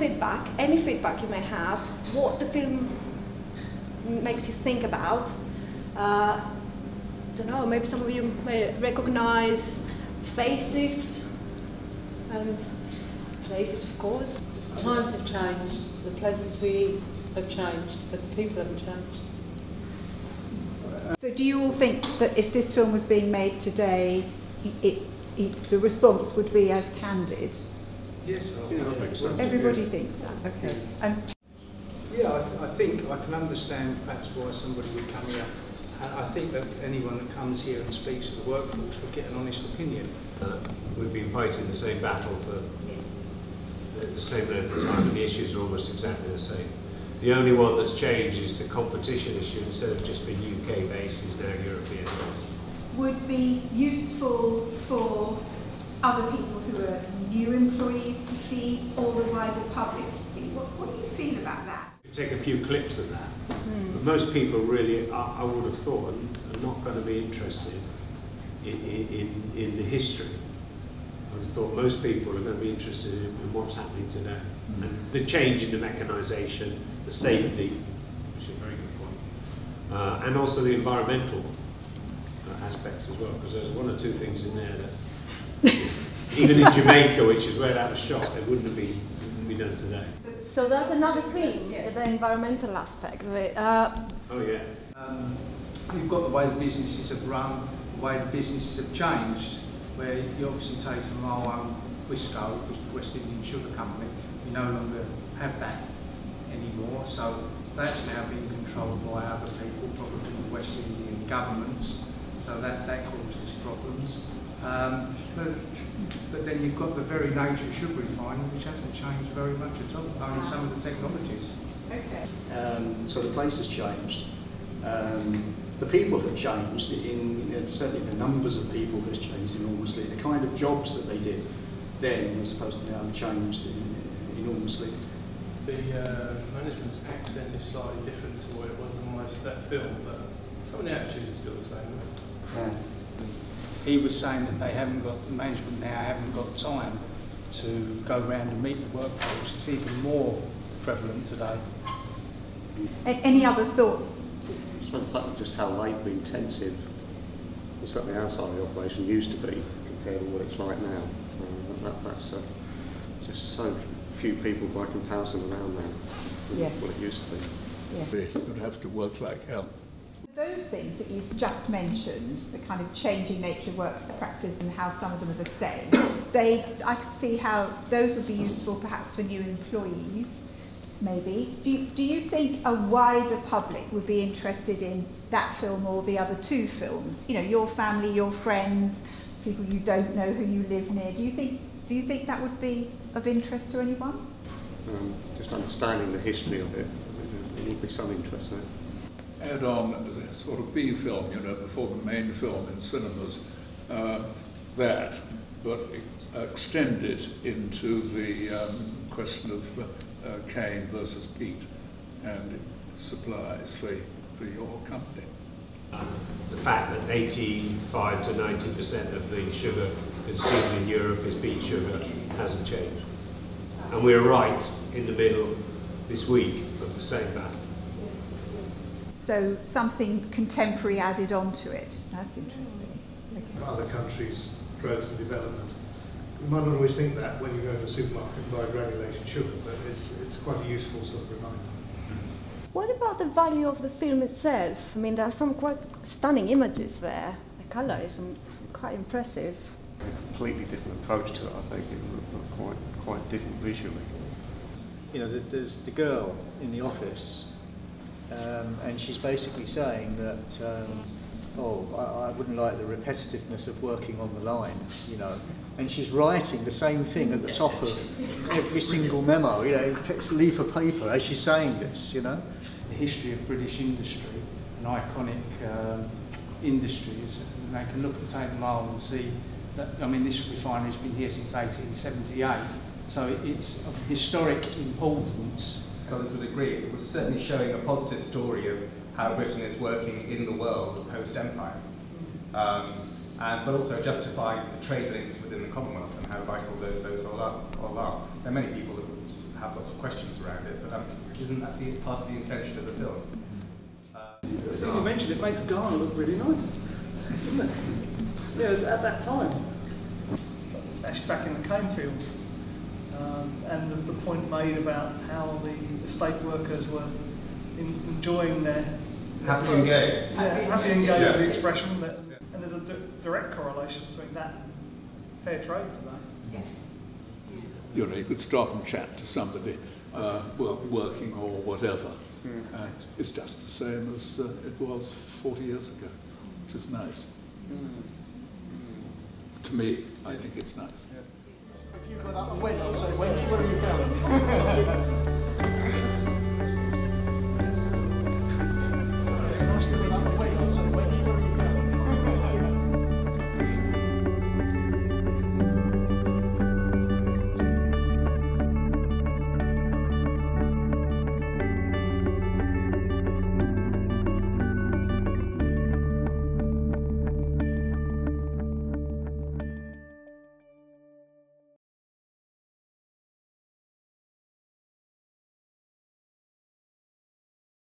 feedback, any feedback you may have, what the film makes you think about. I don't know, maybe some of you may recognize faces and places, of course. Times have changed, the places we eat have changed, but the people haven't changed. So do you all think that if this film was being made today, the response would be as candid? Yes, I think so. Everybody thinks that, okay. Yeah, I think I can understand perhaps why somebody would come here. I think that anyone that comes here and speaks to the workforce would get an honest opinion. We've been fighting the same battle for the same length of time, and the issues are almost exactly the same. The only one that's changed is the competition issue. Instead of just being UK based, is now European based. Would be useful for other people who are new employees to see, or the wider public to see. What do you feel about that? You take a few clips of that, but most people really, I would have thought, are not going to be interested in the history. I would have thought most people are going to be interested in what's happening today. And the change in the mechanisation, the safety, which is a very good point, and also the environmental aspects as well, because there's one or two things in there that, even in Jamaica, which is where that was shot, they wouldn't be done today. So that's another thing, yes. The environmental aspect of it. Oh yeah. You've got the way the businesses have run, the way the businesses have changed, where you obviously Tate Lyle Sugar Co, which is the West Indian Sugar Company, we no longer have that anymore, so that's now being controlled by other people, probably the West Indian governments, so that causes problems. But then you've got the very nature of sugar refining, which hasn't changed very much at all, only some of the technologies. Okay. So the place has changed. The people have changed, certainly the numbers of people has changed enormously. The kind of jobs that they did then as opposed to now have changed enormously. The management's accent is slightly different to what it was in that film, but some of the attitudes are still the same. Yeah. He was saying that they haven't got, the management now haven't got time to go around and meet the workforce. It's even more prevalent today. Any other thoughts? The fact of just how labour intensive, certainly our side of the operation used to be compared to what it's like now. That's just so few people by comparison around now than what it used to be. Yeah. It would have to work like hell. Those things that you've just mentioned, the kind of changing nature of work practices and how some of them are the same, I could see how those would be useful perhaps for new employees, maybe. Do you think a wider public would be interested in that film or the other two films? You know, your family, your friends, people you don't know who you live near. Do you think that would be of interest to anyone? Just understanding the history of it, there would be some interest in it. Add on as a sort of B film, you know, before the main film in cinemas, but extend it into the question of cane versus peat and supplies for your company. The fact that 85 to 90% of the sugar consumed in Europe is beet sugar hasn't changed. And we're right in the middle this week of the same battle. So something contemporary added onto it. That's interesting. Okay. Other countries' growth and development. You might not always think that when you go to the supermarket and buy granulated sugar, but it's quite a useful sort of reminder. What about the value of the film itself? I mean, there are some quite stunning images there. The colour is quite impressive. A completely different approach to it, I think. It looked quite different visually. You know, there's the girl in the office, and she's basically saying that, I wouldn't like the repetitiveness of working on the line, you know. And she's writing the same thing at the top of every single memo, you know, a leaf of paper as she's saying this, you know. The history of British industry and iconic industries, and they can look at Tate Lyle and see that, I mean, this refinery's been here since 1878, so it's of historic importance. Scholars would agree, it was certainly showing a positive story of how Britain is working in the world post-Empire. But also justifying the trade links within the Commonwealth and how vital those all are. There are many people that would have lots of questions around it, but isn't that part of the intention of the film? As you mentioned, it makes Ghana look really nice, doesn't it? Yeah, at that time. Actually back in the cane fields. And the point made about how the estate workers were enjoying their... Happy engaged. Yeah, happy engaged is the expression. That, and there's a direct correlation between that and fair trade today. Yeah. You know, you could stop and chat to somebody working or whatever. And it's just the same as it was 40 years ago, which is nice. To me, I think it's nice. If you got up and went, I'd say, where are you going?